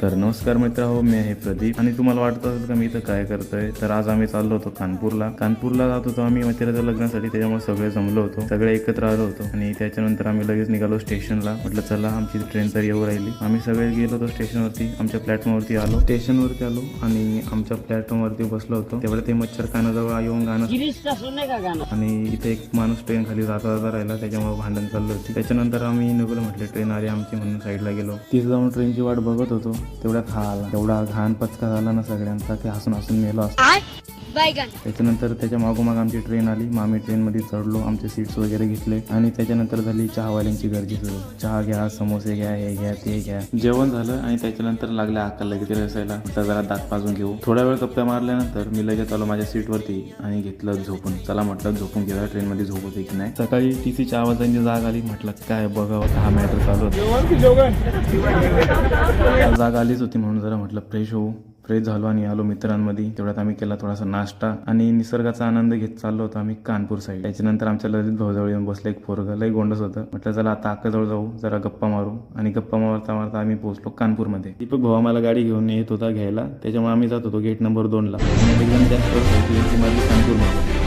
तर नमस्कार मित्रांनो, मी आहे प्रदीप आणि तुम्हाला वाटत असेल का मी इथं काय करतोय. तर आज आम्ही चाललो होतो कानपूरला जात होतो आम्ही मित्राच्या लग्नासाठी. त्याच्यामुळे सगळे जमलो होतो, सगळे एकत्र आलो होतो आणि त्याच्यानंतर आम्ही लगेच निघालो स्टेशनला. म्हटलं चला आमची ट्रेन तर येऊ राहिली. आम्ही सगळे गेलो होतो स्टेशनवरती, आमच्या प्लॅटफॉर्मवरती आलो. स्टेशनवरती आलो आणि आमच्या प्लॅटफॉर्मवरती बसलो होतो. तेवढं ते मच्छरखानाजवळ येऊन गाणं आणि इथे एक माणूस ट्रेन खाली जाता राहिला, त्याच्यामुळे भांडण चाललं होती. त्याच्यानंतर आम्ही निघालो, म्हटलं ट्रेन आली आमची म्हणून साईडला गेलो. तिथे जाऊन ट्रेनची वाट बघत होतो. तेवढ्यात हा आला. तेवढा घाण पचका झाला ना सगळ्यांचा, ते हसून हसून मेलो असतो. त्याच्यानंतर त्याच्या मागोमाग आमची ट्रेन आली. मग आम्ही ट्रेनमध्ये चढलो, आमचे सीट्स वगैरे घेतले आणि त्याच्यानंतर झाली चहावाल्यांची गर्दी सुरू. चहा घ्या, समोसे घ्या, हे घ्या ते घ्या. जेवण झालं आणि त्याच्यानंतर लागल्या अक्कल लगेच रसायला. म्हटलं जरा दात पाजून घेऊ. थोड्या वेळ गप्पा मारल्यानंतर मी लगेच आलो माझ्या सीटवरती आणि घेतलं झोपून. चला म्हटलं झोपून घेऊया, ट्रेनमध्ये झोप होते की नाही. सकाळी टीसीच्या आवाजांची जाग आली. म्हटलं काय बघावं, हा मॅटर चालू होता. जाग आलीच होती म्हणून जरा म्हटलं फ्रेश झालो आणि आलो मित्रांमध्ये. तेवढ्यात आम्ही केला थोडासा नाश्ता आणि निसर्गाचा आनंद घेत चाललो होतो आम्ही कानपूर साईड. त्याच्यानंतर आमच्या ललित भाऊजवळ येऊन बसलं एक पोरग, लई गोंडस होतं. म्हटलं चला आता अक्काजवळ जाऊ, जरा गप्पा मारू. आणि गप्पा मारता आम्ही पोहोचलो कानपूरमध्ये. दीपक भाऊ आम्हाला गाडी घेऊन येत होता घ्यायला, त्याच्यामुळे आम्ही जात होतो गेट नंबर 2ला. एकदम जास्त कानपूरमध्ये